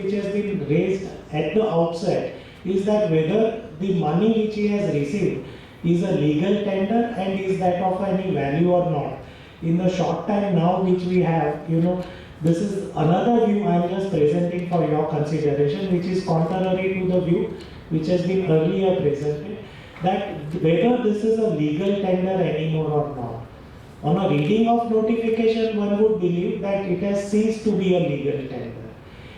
which has been raised at the outset is that whether the money which he has received is a legal tender and is that of any value or not. In the short time now which we have, this is another view I am just presenting for your consideration, which is contrary to the view which has been earlier presented, that whether this is a legal tender anymore or not. On a reading of notification, one would believe that it has ceased to be a legal tender.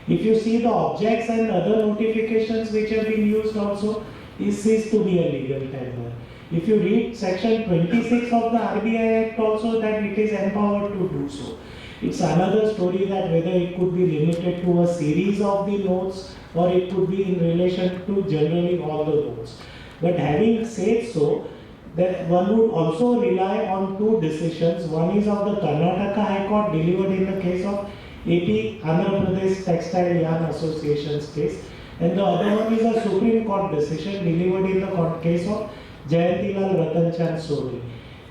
If you see the objects and other notifications which have been used also, it ceased to be a legal tender. If you read section 26 of the RBI Act also, that it is empowered to do so. It's another story that whether it could be limited to a series of the notes or it could be in relation to generally all the notes. But having said so, that one would also rely on two decisions. One is of the Karnataka High Court delivered in the case of AP Andhra Pradesh Textile Yarn Association's case, and the other one is a Supreme Court decision delivered in the case of Jayantilal Ratanchand Sodhi.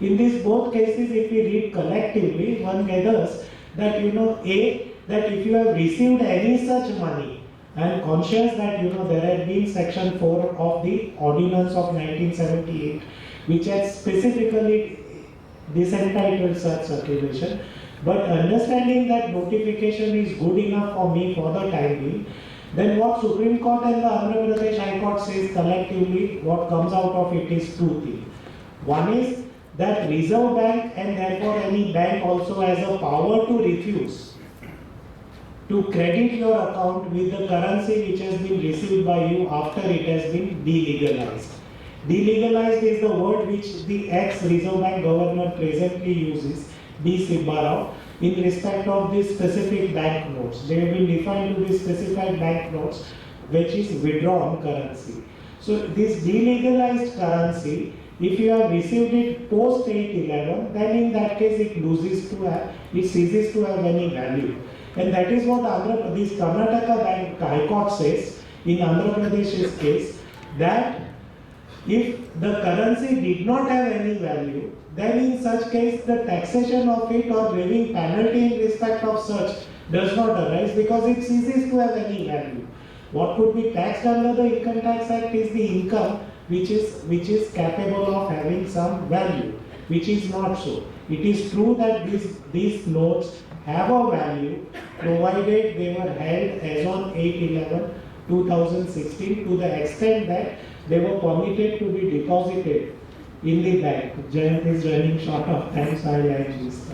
In these both cases, if we read collectively, one gathers that that if you have received any such money, I am conscious that there had been section 4 of the Ordinance of 1978, which has specifically disentitled such circulation. But understanding that notification is good enough for me for the time being, then what Supreme Court and the Andhra Pradesh High Court says collectively, what comes out of it is two things. One is that Reserve Bank and therefore any bank also has a power to refuse to credit your account with the currency which has been received by you after it has been delegalized. Delegalized is the word which the ex-Reserve Bank Governor presently uses, D. Sibbarao, in respect of the specific bank notes. They have been defined to be specified bank notes, which is withdrawn currency. So this delegalized currency, if you have received it post 811, then in that case it ceases to have any value. And that is what this Karnataka Bank High Court says in Andhra Pradesh's case, that if the currency did not have any value, then in such case the taxation of it or levying penalty in respect of such does not arise because it ceases to have any value. What could be taxed under the Income Tax Act is the income which is capable of having some value, which is not so. It is true that these notes have a value provided they were held as on 8/11/2016 to the extent that they were permitted to be deposited in the bank. Jayant is running short of time, so I like this.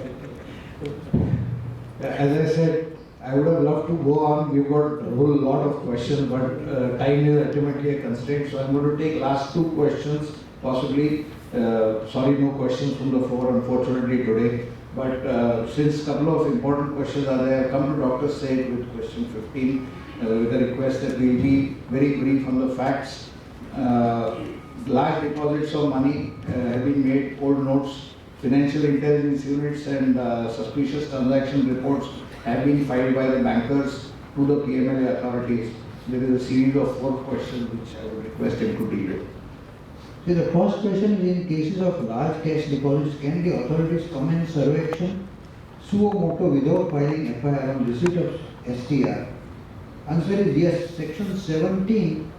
As I said, I would have loved to go on. We've got a whole lot of questions, but time is ultimately a constraint. So I'm going to take last two questions, possibly. Sorry, no questions from the floor, unfortunately, today. But since a couple of important questions are there, I've come to Dr. Sheth with question 15, with a request that we'll be very brief on the facts. Large deposits of money have been made, old notes, financial intelligence units and suspicious transaction reports have been filed by the bankers to the PMLA authorities. There is a series of 4 questions which I would request him to deal with. See, the first question is, in cases of large cash deposits, can the authorities commence survey action suo motu without filing FIR on receipt of STR? Answer is yes. Section 17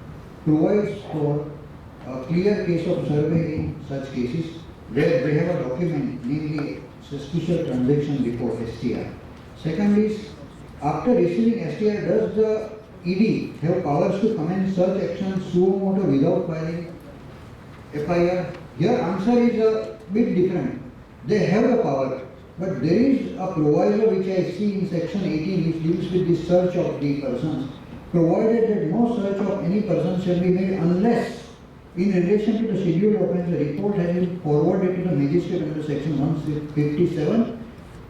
provides for a clear case of survey in such cases where they have a document, namely suspicious transaction report STR. Second is, after receiving STR, does the ED have powers to commence such action suo motu without filing FIR? Your answer is a bit different. They have the power, but there is a proviso which I see in section 18 which deals with the search of the persons, provided that no search of any person shall be made unless, in relation to the scheduled offence, a report has been forwarded to the magistrate under section 157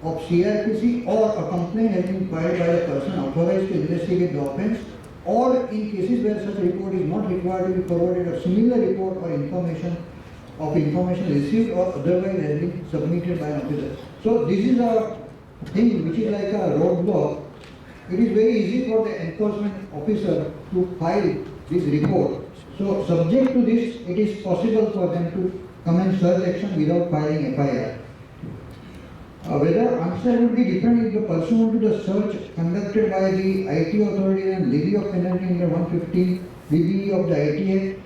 of CRPC, or a complaint has been filed by a person authorized to investigate the offence, or in cases where such report is not required to be forwarded, a similar report or information received or otherwise has been submitted by an officer. So this is a thing which is like a roadblock. It is very easy for the enforcement officer to file this report. So subject to this, it is possible for them to commence search action without filing FIR. Whether answer would be different if the pursuant to the search conducted by the IT authority and levy of penalty under 115 BBE of the IT Act,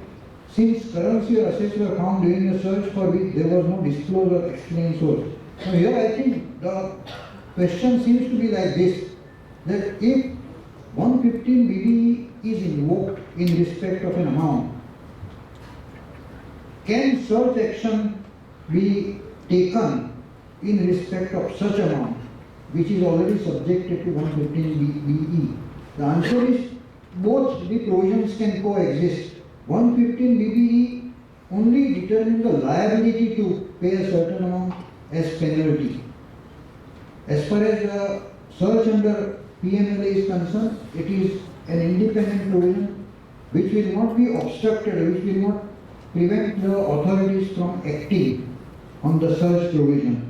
since currency or assets were found during the search for which there was no disclosed or explained source. Now here I think the question seems to be like this, that if 115 BBE is invoked in respect of an amount, can search action be taken in respect of such amount, which is already subjected to 115 BE? The answer is both the provisions can coexist. 115 BBE only determines the liability to pay a certain amount as penalty. As far as the search under PMLA is concerned, it is an independent provision which will not be obstructed, which will not prevent the authorities from acting on the search provision.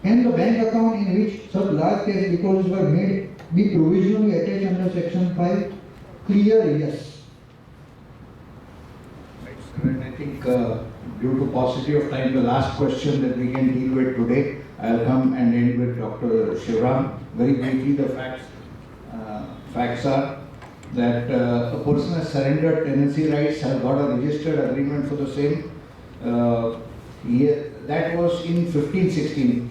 Can the bank account in which such large cash deposits were made be provisionally attached under section 5? Clear yes. Right, sir. And I think due to paucity of time, the last question that we can deal with today, I'll come and end with Dr. Shivram. Very briefly, the facts are that a person has surrendered tenancy rights, has got a registered agreement for the same. That was in 15-16,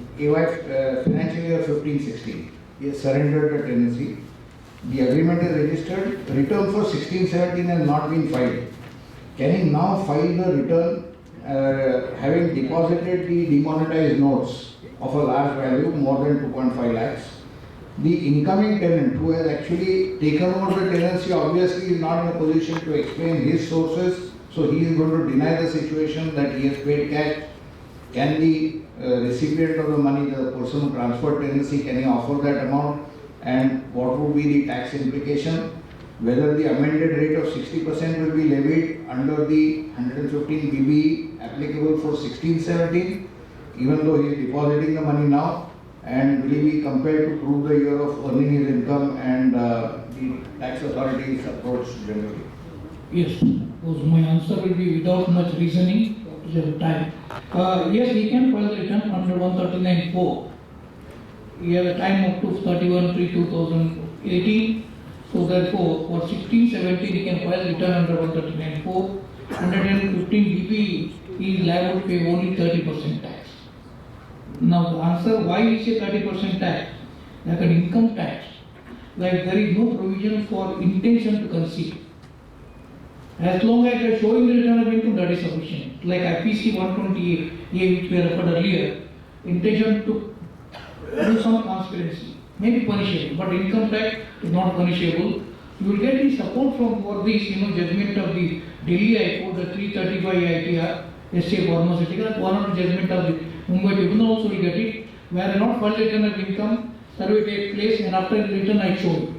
financial year 15-16. He has surrendered the tenancy. The agreement is registered. Return for 16-17 has not been filed. Can he now file the return having deposited the demonetized notes of a large value, more than 2.5 lakhs? The incoming tenant who has actually taken over the tenancy obviously is not in a position to explain his sources, so he is going to deny the situation that he has paid cash. Can the recipient of the money, the person who transferred tenancy, can he offer that amount? And what would be the tax implication? Whether the amended rate of 60% will be levied under the 115 BBE applicable for 16-17, even though he is depositing the money now, and will he be compelled to prove the year of earning his income and the tax authorities approach generally? Yes, because my answer will be without much reasoning, because of time. Yes, he can file the return under 139(4). He has a time up to 31/3/2018. So therefore, for 16-17 he can file return under 139(4). 115 BBE, he is liable to pay only 30% tax. Now the answer why is a 30% tax? Like an income tax, like there is no provision for intention to conceal. As long as you are showing the return of income, that is sufficient. Like IPC 120A, which we referred earlier, intention to do some conspiracy may be punishable, but income tax is not punishable. You will get the support from for this, judgment of the Delhi High Court, the 335 ITR, SA Pharmaceutical, and one of the judgment of the Mumbai Tribunal also will get it, where a not filed return of income, survey takes place, and after the return I showed.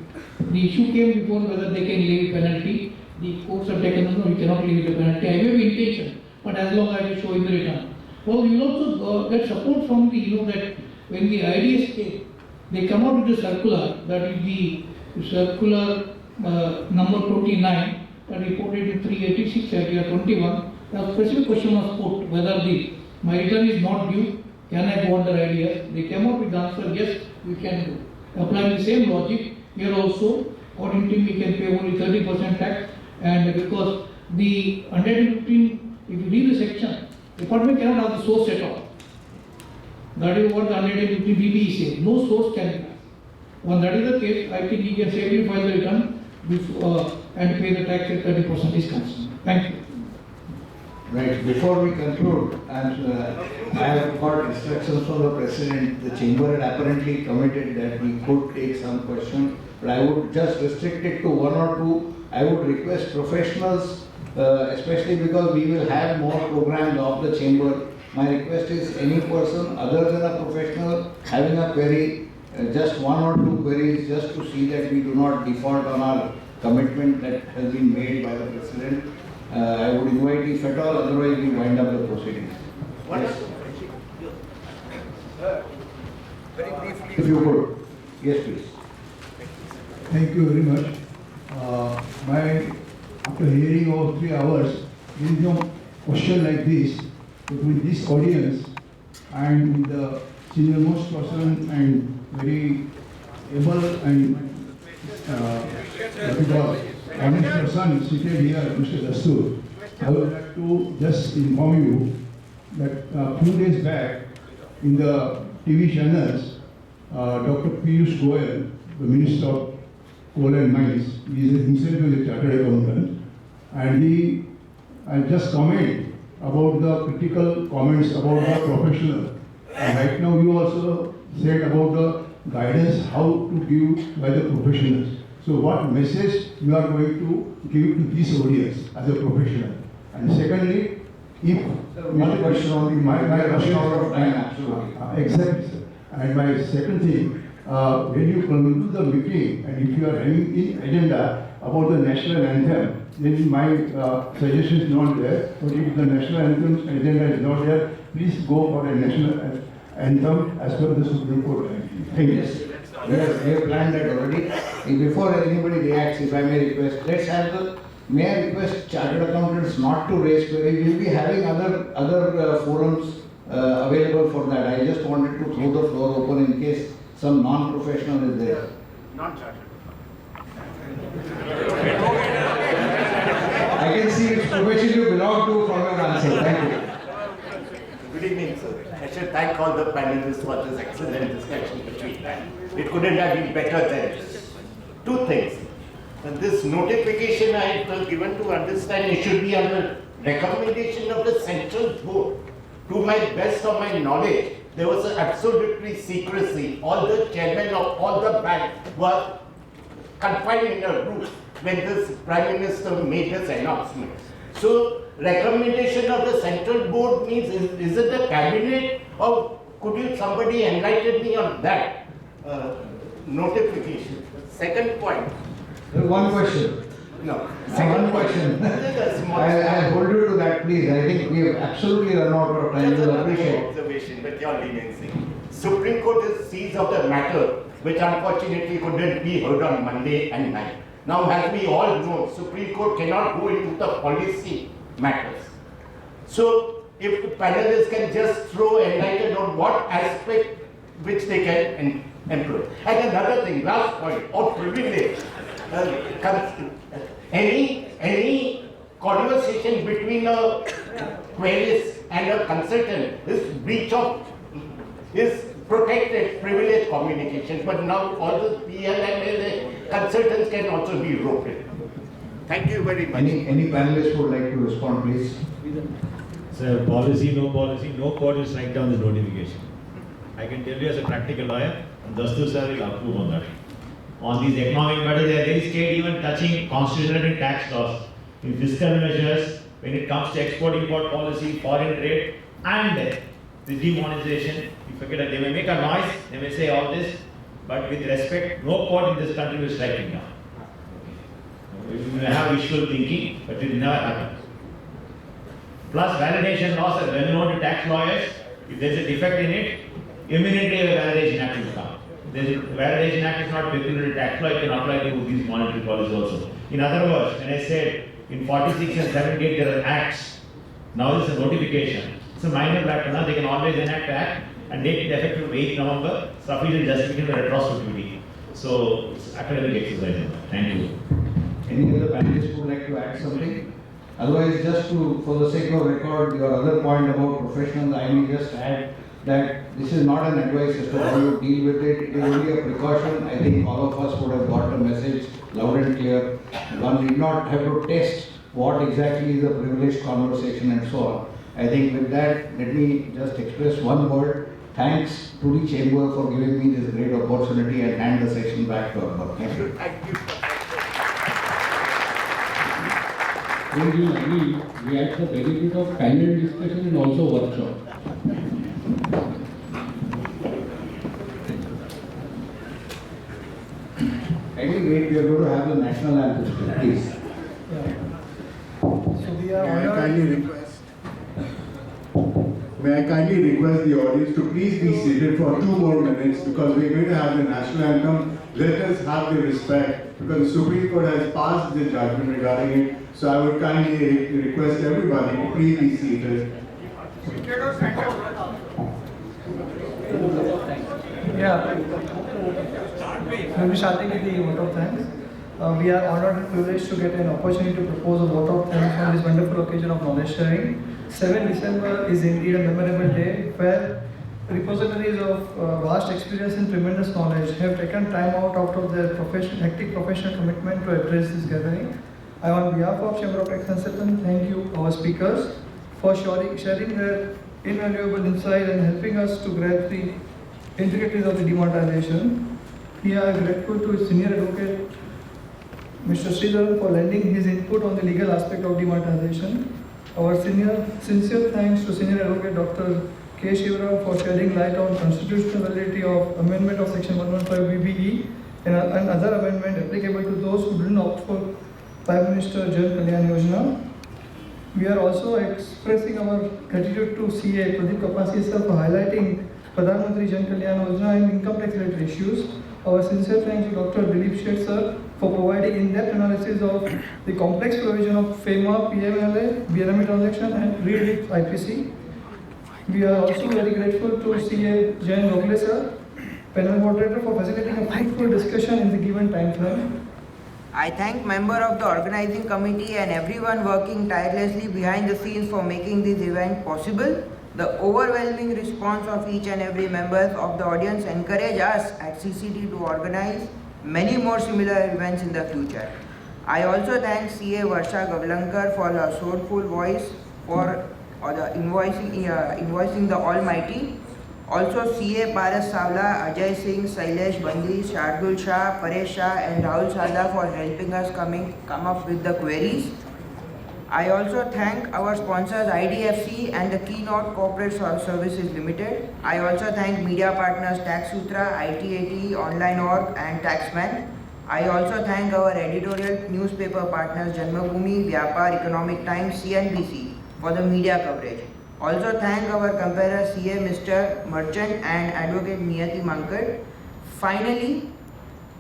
The issue came before whether they can levy penalty. The courts have taken, no, you cannot levy the penalty. I may be intention, but as long as you show in the return. Well, you will also get support from the, that when the IDS came, they come out with the circular, that is the circular number 29, that reported in 386 area 21. The specific question was put whether my return is not due, can I go under IDS? They came out with the answer, yes, we can do. Applying the same logic, here also, according to me, we can pay only 30% tax, and because the 115, if you read the section, department cannot have the source at all. That is what the 150 BBE says. No source can be. When that is the case, I think he can safely file the return and pay the tax at 30% is concerned. Thank you. Right. Before we conclude, and I have got instructions from the President. The Chamber had apparently committed that we could take some questions, but I would just restrict it to one or two. I would request professionals, especially because we will have more programs of the Chamber. My request is any person other than a professional having a query, just one or two queries, just to see that we do not default on our commitment that has been made by the President. I would invite if at all, otherwise we wind up the proceedings. Yes. Very briefly, if you could. Yes, please. Thank you very much. After hearing over 3 hours, there is no question like this between this audience and the senior most person and very able and what we call honest person seated here, Mr. Dastur. I would like to just inform you that a few days back in the TV channels, Dr. Piyush Goyal, the Minister of Coal and Mines, he is himself a chartered accountant, and he just comment about the critical comments about the professional. And right now you also said about the guidance how to give by the professionals. So what message you are going to give to this audience as a professional? And secondly, if One question only, my rushing question out of time, absolutely. exactly, sir. And my second thing, when you conclude the meeting and if you are having in agenda about the national anthem, then my suggestion is not there. But if the national anthem agenda is not there, please go for a national anthem as per the Supreme Court. Thank you. Yes, we have planned that already. Before anybody reacts, if I may request, may I request chartered accountants not to raise queries? We will be having other forums available for that. I just wanted to throw the floor open in case some non-professional is there. Non-chartered. I can see which profession you belong to from your answer. Thank you. Good evening, sir. I should thank all the panelists for this excellent discussion between them. It couldn't have been better than this. Two things. This notification I was given to understand it should be under recommendation of the central board. To my best of my knowledge, there was absolutely secrecy. All the chairmen of all the banks were confined in a room when this Prime Minister made this announcement. So, recommendation of the central board means, is it the cabinet, or could somebody enlighten me on that notification? Second point. One question. No. One question. Small- I'll hold you to that, please. I think we have absolutely run out of time. Just You'll another appreciate. observation with your leniency. Supreme Court is seized of the matter, which unfortunately couldn't be heard on Monday and night. Now, as we all know, Supreme Court cannot go into the policy matters. So, if the panelists can just throw enlighten on what aspect which they can employ. And another thing, last point, of privilege. Any conversation between a querist and a consultant is protected privileged communication, but now all the PLML consultants can also be roped in. Thank you very much. Any panelists would like to respond, please? Sir, policy, no court will strike down this notification. I can tell you as a practical lawyer, and Dastur sir will approve on that. On these economic matters, they are very scared even touching constitutional and tax laws. In fiscal measures, when it comes to export-import policy, foreign trade, and the demonetization, you forget that they may make a noise, they may say all this, but with respect, no court in this country will strike it down. We may have wishful thinking, but it will never happen. Plus, validation laws are well known to tax lawyers. If there is a defect in it, imminently a validation act will come. The validation act is not peculiar to tax law, it can apply to these monetary policies also. In other words, when I said in 46 and 78 there are acts, now this is a notification. It's a minor matter, now they can always enact act and date the effect of 8 November, sufficient justification for retrospectivity. So, it's academic exercise. Thank you. Any other panelists would like to add something? Otherwise, just for the sake of record, your other point about professionals, I may just add that this is not an advice as to how you deal with it. It is only a precaution. I think all of us would have got the message loud and clear. One need not have to test what exactly is a privileged conversation and so on. I think with that, let me just express one word. Thanks to the Chamber for giving me this great opportunity and hand the session back to Arba. Thank you. Thank you. When you agree, we had the benefit of panel discussion and also workshop. Kindly wait, we are going to have the national anthem, please. May I kindly request the audience to please be seated for 2 more minutes because we are going to have the national anthem. Let us have the respect because the Supreme Court has passed the judgment regarding it. So I would kindly request everybody to please be seated. Yeah. We'll be starting with the vote of thanks. We are honored and privileged to get an opportunity to propose a vote of thanks on this wonderful occasion of knowledge sharing. 7 December is indeed a memorable day where repositories of vast experience and tremendous knowledge have taken time out of their hectic professional commitment to address this gathering. I, on behalf of Chamber of Tax Consultants, thank you, our speakers, for sharing their invaluable insight and helping us to grasp the intricacies of the demonetization. We are grateful to his senior advocate, Mr. Sridharan, for lending his input on the legal aspect of demonetization. Our sincere thanks to senior advocate Dr. K. Shivram for shedding light on constitutional validity of amendment of section 115 BBE and other amendment applicable to those who didn't opt for Prime Minister Jan Kalyan Yojana. We are also expressing our gratitude to CA Pradip Kapasi sir for highlighting Pradhan Mantri Jan Kalyan Yojana and income tax related issues. Our sincere thanks to Dr. Dilip Sheth sir for providing in-depth analysis of the complex provision of FEMA, PMLA, BRME transaction and REIT IPC. We are also very grateful to CA Jain Rogle sir, panel moderator, for facilitating a fruitful discussion in the given time frame. I thank members of the organizing committee and everyone working tirelessly behind the scenes for making this event possible. The overwhelming response of each and every member of the audience encourage us at CCD to organize many more similar events in the future. I also thank CA Varsha Gavlankar for her soulful voice for the invoicing the Almighty. Also CA Paras Savla, Ajay Singh, Sailesh Bandi, Shardul Shah, Paresh Shah and Rahul Sada for helping us come up with the queries. I also thank our sponsors IDFC and the Keynote Corporate Services Limited. I also thank media partners Tax Sutra, ITAT, Online Org and Taxman. I also thank our editorial newspaper partners Janmabhoomi, Vyapar, Economic Times, CNBC for the media coverage. Also thank our comparer CA Mr. Merchant and Advocate Niyati Mankad. Finally,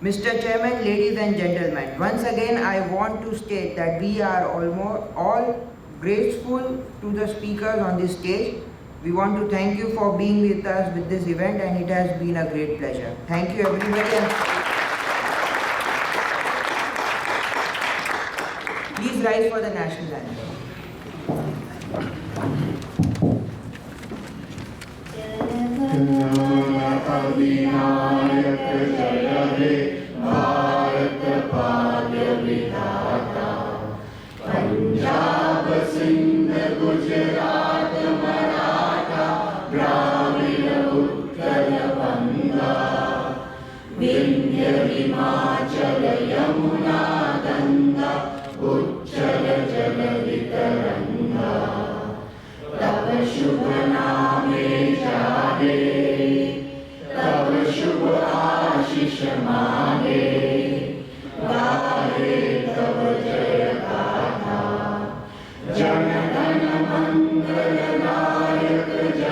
Mr. Chairman, ladies and gentlemen, once again I want to state that we are all grateful to the speakers on this stage. We want to thank you for being with us with this event and it has been a great pleasure. Thank you everybody. Please rise for the national anthem. अधिनायक जय हे भारत भाग्य विधाता पंजाब सिंध गुजरात मराठा द्राविड़ उत्कल बंगा विंध्य हिमाचल यमुना गंगा उच्चल जलधि तरंगा तब शुभ नामे जागे तब शुभ आशीष मांगे गाहे तब जय गाथा जन गण मंगल नायक जय